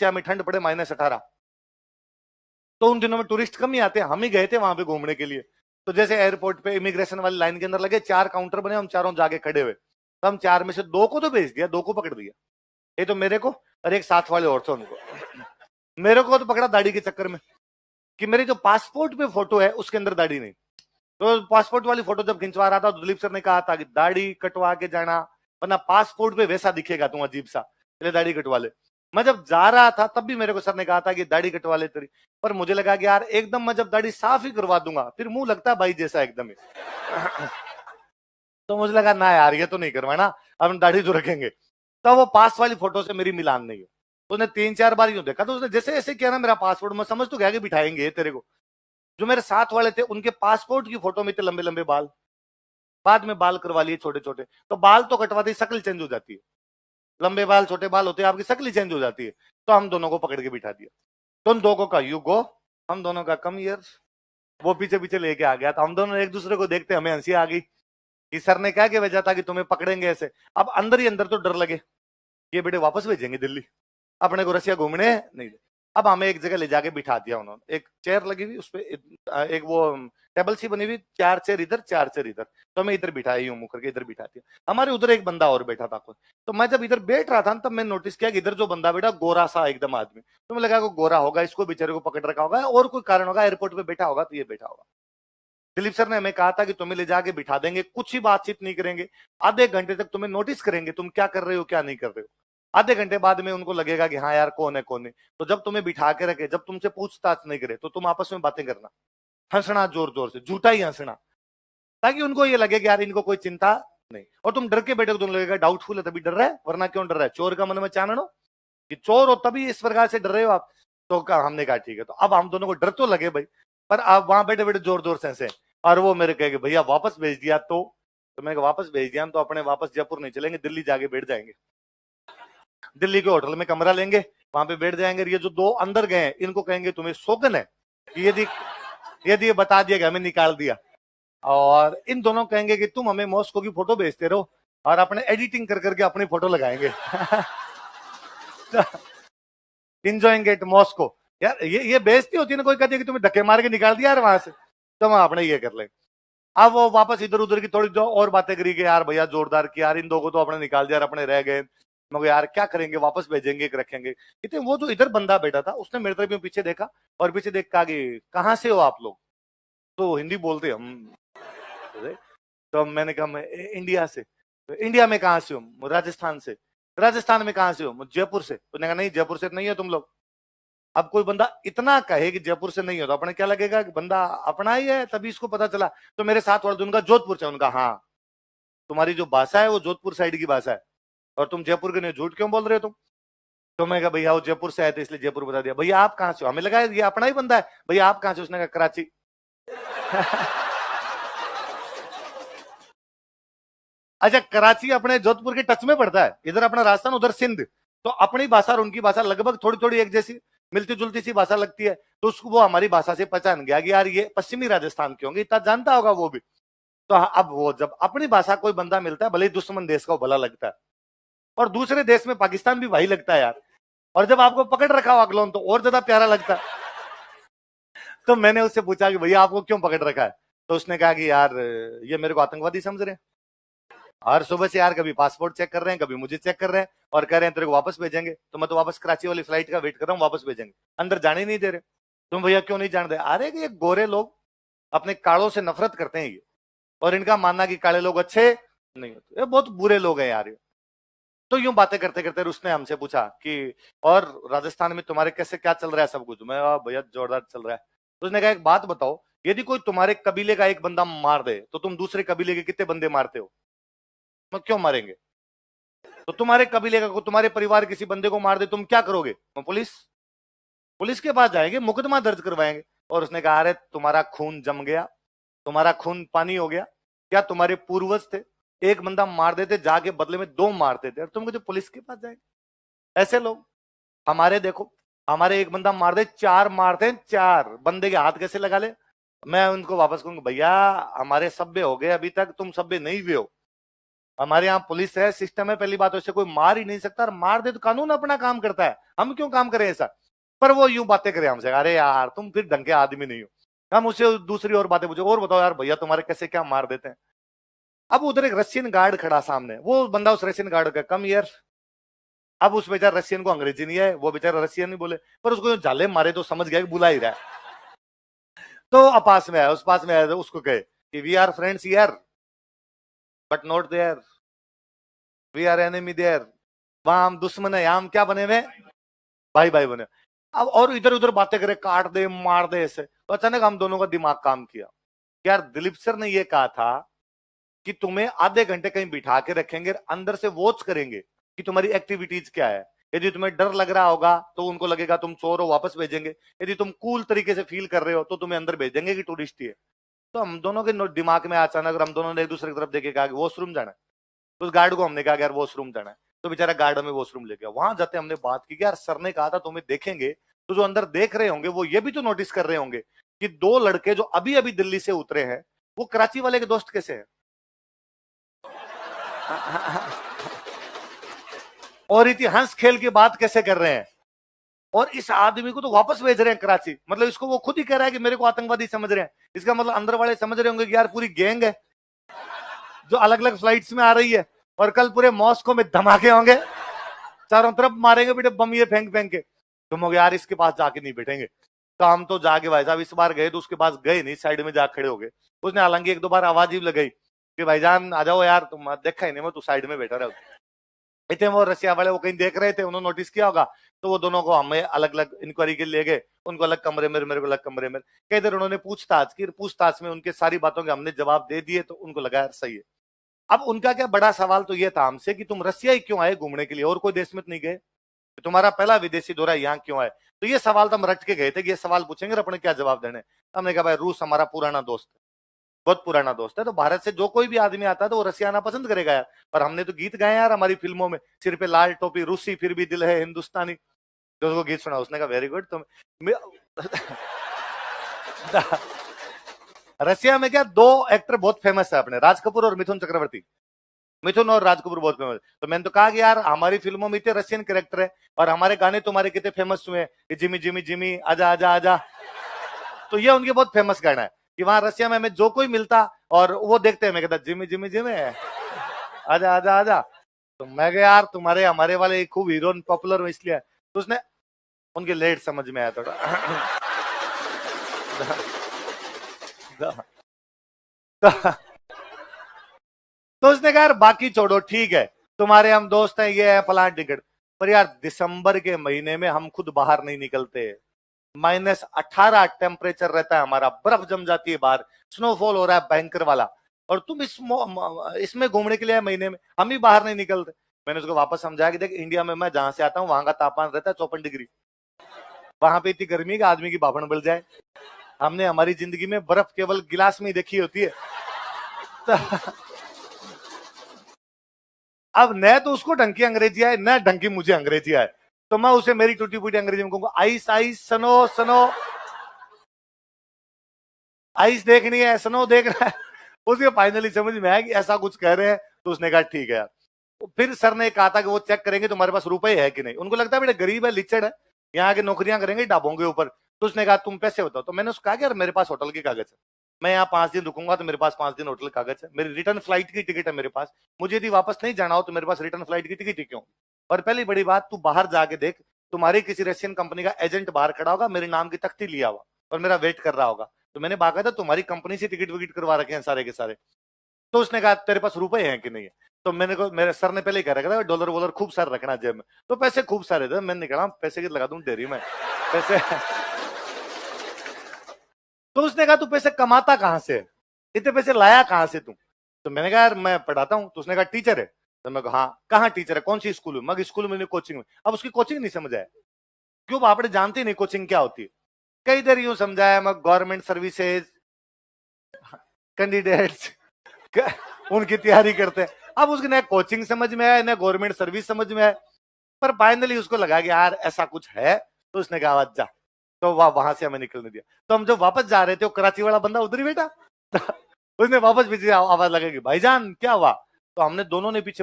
रसिया में ठंड पड़े -18, तो उन दिनों में टूरिस्ट कम ही आते, हम ही गए थे वहां पे घूमने के लिए। तो जैसे एयरपोर्ट पे इमिग्रेशन वाली लाइन के अंदर लगे 4 काउंटर बने, हम चारों जाके खड़े हुए, तो हम 4 में से 2 को तो भेज दिया, 2 को पकड़ दिया, ये तो मेरे को और एक साथ वाले और थे उनको। मेरे को तो पकड़ा दाढ़ी के चक्कर में कि मेरी जो पासपोर्ट पे फोटो है उसके अंदर दाढ़ी नहीं। तो पासपोर्ट वाली फोटो जब खिंचवा रहा था तो दिलीप सर ने कहा था कि दाढ़ी कटवा के जाना, वरना पासपोर्ट पे वैसा दिखेगा तुम अजीब सा, इसलिए दाढ़ी कटवा ले। मैं जब जा रहा था तब भी मेरे को सर ने कहा था कि दाढ़ी कटवा ले तेरी, पर मुझे लगा कि यार एकदम मैं जब दाढ़ी साफ ही करवा दूंगा फिर मुंह लगता है भाई जैसा एकदम ही। तो मुझे लगा ना यार ये तो नहीं करवाना, अब हम दाढ़ी तो रखेंगे। तो वो पास वाली फोटो से मेरी मिलान नहीं है, तो उसने 3-4 बार यूं देखा, तो उसने जैसे ऐसे किया ना मेरा पासपोर्ट, मैं समझ तो गया कि बिठाएंगे तेरे को। जो मेरे साथ वाले थे उनके पासपोर्ट की फोटो में इतने लंबे लंबे बाल, बाद में बाल करवा लिए छोटे छोटे, तो बाल तो कटवाते ही शक्ल चेंज हो जाती है, लंबे बाल छोटे बाल होते हैं आपकी शक्ल चेंज हो जाती है। तो हम दोनों को पकड़ के बिठा दिया, तो उन दोनों का यू गो, हम दोनों का कम ईयर, वो पीछे पीछे लेके आ गया। तो हम दोनों एक दूसरे को देखते हमें हंसी आ गई कि सर ने क्या वजह था कि तुम्हें पकड़ेंगे ऐसे। अब अंदर ही अंदर तो डर लगे, ये बेटे वापस भेजेंगे दिल्ली, अपने को रसिया घूमने नहीं दे। अब हमें एक जगह ले जाके बिठा दिया उन्होंने, एक चेयर लगी हुई, उस पर एक वो टेबल सी बनी हुई, 4 चेयर इधर 4 चेयर इधर, तो हमें इधर बिठाई हूँ मुंह करके, इधर बिठा दिया। हमारे उधर एक बंदा और बैठा था कोई, तो मैं जब इधर बैठ रहा था तब मैं नोटिस किया कि इधर जो बंदा बैठा गोरा सा एकदम आदमी, तो मैं लगा को गोरा होगा, इसको बेचारे को पकड़ रखा होगा और कोई कारण होगा, एयरपोर्ट पे बैठा होगा तो ये बैठा होगा। दिलीप सर ने हमें कहा था कि तुम्हें ले जाके बिठा देंगे, कुछ ही बातचीत नहीं करेंगे, आधे घंटे तक तुम्हें नोटिस करेंगे तुम क्या कर रहे हो क्या नहीं कर रहे हो। आधे घंटे बाद में उनको लगेगा कि हाँ यार कौन है कौन नहीं, तो जब तुम्हें बिठा के रखे, जब तुमसे पूछताछ नहीं करे, तो तुम आपस में बातें करना, हंसना जोर जोर से, झूठा ही हंसना, ताकि उनको ये लगे कि यार इनको कोई चिंता नहीं। और तुम डर के बैठे, तुम लगेगा डाउटफुल है तभी डर रहा है, वरना क्यों डर रहा है, चोर का मन में चाननो कि चोर हो तभी इस प्रकार से डर रहे हो आप। तो हमने कहा ठीक है। तो अब हम दोनों को डर तो लगे भाई, पर आप वहां बैठे बैठे जोर जोर से हंसे, और वो मेरे कहे भैया वापस भेज दिया, तो मैंने वापस भेज दिया, हम तो अपने वापस जयपुर नहीं चलेंगे, दिल्ली जाके बैठ जाएंगे, दिल्ली के होटल में कमरा लेंगे, वहां पे बैठ जाएंगे। ये जो 2 अंदर गए हैं इनको कहेंगे तुम्हें शौकन है, यदि यदि ये बता दिया कि हमें निकाल दिया, और इन दोनों कहेंगे कि तुम हमें मॉस्को की फोटो भेजते रहो और अपने एडिटिंग कर करके अपनी फोटो लगाएंगे। इंजॉइंग इट मॉस्को, यार ये बेइज्जती होती है ना, कोई कहती है कि तुम्हें धक्के मार के निकाल दिया यार वहां से, तो हम अपने ये कर लेंगे। अब वो वापस इधर उधर की थोड़ी जो और बातें करी कि यार भैया जोरदार की, यार इन 2 को तो अपने निकाल दिया, अपने रह गए, मगर यार क्या करेंगे, वापस भेजेंगे कि रखेंगे। इतने वो जो इधर बंदा बैठा था उसने मेरे तरफ पीछे देखा, और पीछे देख कहा कि कहाँ से हो आप लोग, तो हिंदी बोलते हम, तो मैंने कहा मैं इंडिया से। तो इंडिया में कहाँ से हो, राजस्थान से। राजस्थान में कहाँ से हो, जयपुर से। तो कहा नहीं जयपुर से नहीं है तुम लोग। अब कोई बंदा इतना कहे कि जयपुर से नहीं हो तो अपने क्या लगेगा कि बंदा अपना ही है, तभी इसको पता चला। तो मेरे साथ वाले उनका जोधपुर से, उनका हाँ तुम्हारी जो भाषा है वो जोधपुर साइड की भाषा है, और तुम जयपुर के नहीं, झूठ क्यों बोल रहे हो तुम। तो मैं कहा भैया वो जयपुर से आए थे इसलिए जयपुर बता दिया। भैया आप कहाँ से हो, हमें लगा ये अपना ही बंदा है। भैया आप कहाँ से, उसने कहा कराची। अच्छा कराची अपने जोधपुर के टच में पड़ता है, इधर अपना राजस्थान उधर सिंध, तो अपनी भाषा और उनकी भाषा लगभग थोड़ी थोड़ी एक जैसी मिलती जुलती सी भाषा लगती है। तो उसको वो हमारी भाषा से पहचान गया कि यार ये पश्चिमी राजस्थान के होंगे, इतना जानता होगा वो भी। तो अब वो जब अपनी भाषा कोई बंदा मिलता है, भले ही दुश्मन देश का भला लगता है, और दूसरे देश में पाकिस्तान भी भाई लगता है यार, और जब आपको पकड़ रखा हो अगलोन तो और ज्यादा प्यारा लगता है। तो मैंने उससे पूछा कि भैया आपको क्यों पकड़ रखा है, तो उसने कहा कि यार ये मेरे को आतंकवादी समझ रहे हैं, हर सुबह से यार कभी पासपोर्ट चेक कर रहे हैं, कभी मुझे चेक कर रहे हैं, और कह रहे हैं तेरे को वापस भेजेंगे। तो मैं तो वापस कराची वाली फ्लाइट का वेट कर रहा हूँ, वापस भेजेंगे, अंदर जाने नहीं दे रहे। तुम भैया क्यों नहीं जान दे, अरे ये गोरे लोग अपने कालों से नफरत करते हैं ये, और इनका मानना कि काले लोग अच्छे नहीं होते, ये बहुत बुरे लोग हैं यार ये। तो यूं बातें करते करते उसने हमसे पूछा कि और राजस्थान में तुम्हारे कैसे क्या चल रहा है सब कुछ। मैं भैया जोरदार चल रहा है। तो उसने कहा एक बात बताओ, यदि कोई तुम्हारे कबीले का एक बंदा मार दे तो तुम दूसरे कबीले के कितने बंदे मारते हो। मैं क्यों मारेंगे, तो तुम्हारे कबीले का तुम्हारे परिवार किसी बंदे को मार दे तुम क्या करोगे। मैं पुलिस के पास जाएंगे, मुकदमा दर्ज करवाएंगे। और उसने कहा अरे तुम्हारा खून जम गया, तुम्हारा खून पानी हो गया, क्या तुम्हारे पूर्वज थे एक बंदा मार देते जाके बदले में 2 मारते थे, और तुम मुझे पुलिस के पास जाएंगे। ऐसे लोग हमारे देखो, हमारे एक बंदा मार दे 4 मारते हैं, 4 बंदे के हाथ कैसे लगा ले। मैं उनको वापस कहूंगा भैया हमारे सभ्य हो गए, अभी तक तुम सभ्य नहीं हुए हो। हमारे यहाँ पुलिस है, सिस्टम है, पहली बात उससे कोई मार ही नहीं सकता, और मार दे तो कानून अपना काम करता है, हम क्यों काम करें ऐसा। पर वो यूं बातें करें हमसे, अरे यार तुम फिर ढंग के आदमी नहीं हो। हम उससे दूसरी और बातें पूछे, और बताओ यार भैया तुम्हारे कैसे क्या मार देते हैं। अब उधर एक रशियन गार्ड खड़ा सामने, वो बंदा उस रशियन गार्ड का कम ईयर। अब उस बेचारा रशियन को अंग्रेजी नहीं है, वो बेचारा रशियन नहीं बोले, पर उसको जाले मारे तो समझ गया कि बुला ही रहा है। तो अब पास में आया, उस पास में आया तो उसको कहे कि we are friends here but not there, we are enemy there. वहां हम दुश्मन है, हम क्या बने हुए, भाई भाई बने। अब और इधर उधर बातें करे, काट दे मार दे ऐसे। तो अचानक हम दोनों का दिमाग काम किया, यार दिलीप सर ने ये कहा था कि तुम्हें आधे घंटे कहीं बिठा के रखेंगे, अंदर से वॉच करेंगे कि तुम्हारी एक्टिविटीज क्या है। यदि तुम्हें डर लग रहा होगा तो उनको लगेगा तुम चोर हो, वापस भेजेंगे। यदि तुम कूल तरीके से फील कर रहे हो तो तुम्हें अंदर भेजेंगे कि टूरिस्ट ही है। तो हम दोनों के दिमाग में अचानक हम दोनों ने एक दूसरे की तरफ देखे, कहा कि वॉशरूम जाना है। तो उस गार्ड को हमने कहा यार वॉशरूम जाना है, तो बेचारा गार्ड हमें वॉशरूम ले गया। वहां जाते हमने बात की, यार सर ने कहा था तुम्हें देखेंगे, तो जो अंदर देख रहे होंगे वो ये भी तो नोटिस कर रहे होंगे कि दो लड़के जो अभी अभी दिल्ली से उतरे हैं वो कराची वाले के दोस्त कैसे हैं। और इतनी हंस खेल की बात कैसे कर रहे हैं, और इस आदमी को तो वापस भेज रहे हैं कराची। मतलब इसको वो खुद ही कह रहा है कि मेरे को आतंकवादी समझ रहे हैं, इसका मतलब अंदर वाले समझ रहे होंगे कि यार पूरी गैंग है जो अलग अलग फ्लाइट्स में आ रही है, और कल पूरे मॉस्को में धमाके होंगे, चारों तरफ मारेंगे बेटे बम ये फेंक फेंक के। तुम हो यार इसके पास जाके नहीं बैठेंगे। तो हम तो जाके भाई साहब इस बार गए तो उसके पास गए नहीं, साइड में जाके खड़े हो गए। उसने हालांकि एक दो बार आवाज ही लगाई कि भाईजान आ जाओ यार, तुम देखा ही नहीं, मैं तू साइड में बैठा रहे। इतने वो रसिया वाले वो कहीं देख रहे थे, उन्होंने नोटिस किया होगा, तो वो दोनों को हमें अलग अलग इंक्वायरी के लिए ले गए, उनको अलग कमरे में, मेरे को अलग कमरे में। कई देर उन्होंने पूछताछ की, पूछताछ में उनके सारी बातों के हमने जवाब दे दिए, तो उनको लगा यार सही है। अब उनका क्या बड़ा सवाल तो ये था हमसे कि तुम रसिया ही क्यों आए घूमने के लिए, और कोई देश में तो नहीं गए, तुम्हारा पहला विदेशी दौरा यहाँ क्यों आए। तो ये सवाल तो हम रट के गए थे कि ये सवाल पूछेंगे अपने क्या जवाब देने। हमने कहा भाई रूस हमारा पुराना दोस्त है, बहुत पुराना दोस्त है, तो भारत से जो कोई भी आदमी आता है तो वो रसिया आना पसंद करेगा यार। पर हमने तो गीत गाए यार हमारी फिल्मों में, सिर पे लाल टोपी रूसी फिर भी दिल है हिंदुस्तानी। तो उसको गीत सुना, उसने कहा वेरी गुड। तुम रसिया में क्या दो एक्टर बहुत फेमस है अपने, राज कपूर और मिथुन चक्रवर्ती। मिथुन और राज कपूर बहुत फेमस। तो मैंने तो कहा कि यार हमारी फिल्मों में इतने रशियन कैरेक्टर है, और हमारे गाने तुम्हारे कितने फेमस हुए कि जिमी जिमी जिमी आजा आजा आजा। तो ये उनके बहुत फेमस गाना है कि वहां रसिया में हमें जो कोई मिलता और वो देखते हैं, मैं कहता जिमी जिमी जिमी आजा आजा आजा। तो मैं कहा यार तुम्हारे हमारे वाले खूब हीरो पॉपुलर हो इसलिए। तो उसने उनके लेट समझ में आया थोड़ा। तो उसने कहा यार बाकी छोड़ो ठीक है, तुम्हारे हम दोस्त हैं, ये है फलान टिकट। पर यार दिसंबर के महीने में हम खुद बाहर नहीं निकलते, -18 टेम्परेचर रहता है हमारा, बर्फ जम जाती है बाहर, स्नोफॉल हो रहा है भयंकर वाला, और तुम इसमें घूमने के लिए महीने में हम ही बाहर नहीं निकलते। मैंने उसको वापस समझाया कि देख इंडिया में मैं जहां से आता हूँ वहां का तापमान रहता है 54 डिग्री, वहां पे इतनी गर्मी का आदमी की भापण बढ़ जाए। हमने हमारी जिंदगी में बर्फ केवल गिलास में ही देखी होती है। अब न तो उसको ढंग की अंग्रेजी आए, न ढंग की मुझे अंग्रेजी आए, तो मैं उसे मेरी टूटी फूटी अंग्रेजी में कहूंगा आइस आइस सनो सनो, आइस देखनी है सनो देखना है। उसे फाइनली समझ में आया कि ऐसा कुछ कह रहे हैं, तो उसने कहा ठीक है यार। फिर सर ने कहा था कि वो चेक करेंगे तुम्हारे पास रुपए है कि नहीं। उनको लगता है बेटा गरीब है लिचड़ है, यहाँ आके नौकरियां करेंगे ढाबों के ऊपर। तो उसने कहा तुम पैसे बताओ। तो मैंने उसको कहा कि यार मेरे पास होटल के कागज है, मैं यहाँ 5 दिन रुकूंगा तो मेरे पास 5 दिन होटल कागज है, मेरी रिटर्न फ्लाइट की टिकट है मेरे पास, मुझे यदि वापस नहीं जाना हो तो मेरे पास रिटर्न फ्लाइट की टिकट ही क्यों। और पहली बड़ी बात, तू बाहर जाके देख, तुम्हारी किसी रशियन कंपनी का एजेंट बाहर खड़ा होगा, मेरे नाम की तख्ती लिया हुआ और मेरा वेट कर रहा होगा। तो मैंने बाकायदा तुम्हारी कंपनी से टिकट विकेट करवा रखे हैं सारे के सारे। तो उसने कहा तेरे पास रुपए हैं कि नहीं है। तो मैंने को मेरे सर ने पहले ही कह रखा था डॉलर वॉलर खूब सारे रखना जेब में, तो पैसे खूब सारे थे। मैंने कहा पैसे की लगा दूं डेयरी में पैसे। तो उसने कहा तू पैसे कमाता कहां से, इतने पैसे लाया कहां से तू। तो मैंने कहा यार मैं पढ़ाता हूँ। तो उसने कहा टीचर है। तो मैं कहा हाँ, कहाँ टीचर है, कौन सी स्कूल में। मैं स्कूल में कोचिंग में। अब उसकी कोचिंग नहीं समझ आया, क्यों आपने जानते नहीं कोचिंग क्या होती है। कई देर यूं समझाया मैं, गवर्नमेंट सर्विसेज कैंडिडेट्स उनकी तैयारी करते हैं। अब उसकी न कोचिंग समझ में आया न गवर्नमेंट सर्विस समझ में आया, पर फाइनली उसको लगा कि यार ऐसा कुछ है। तो उसने कहा आवाज जा, तो वहां से हमें निकलने दिया। तो हम जब वापस जा रहे थे वो कराची वाला बंदा उधर ही बैठा। उसने वापस पीछे आवाज लगा कि भाईजान क्या हुआ। तो हमने दोनों ने पीछे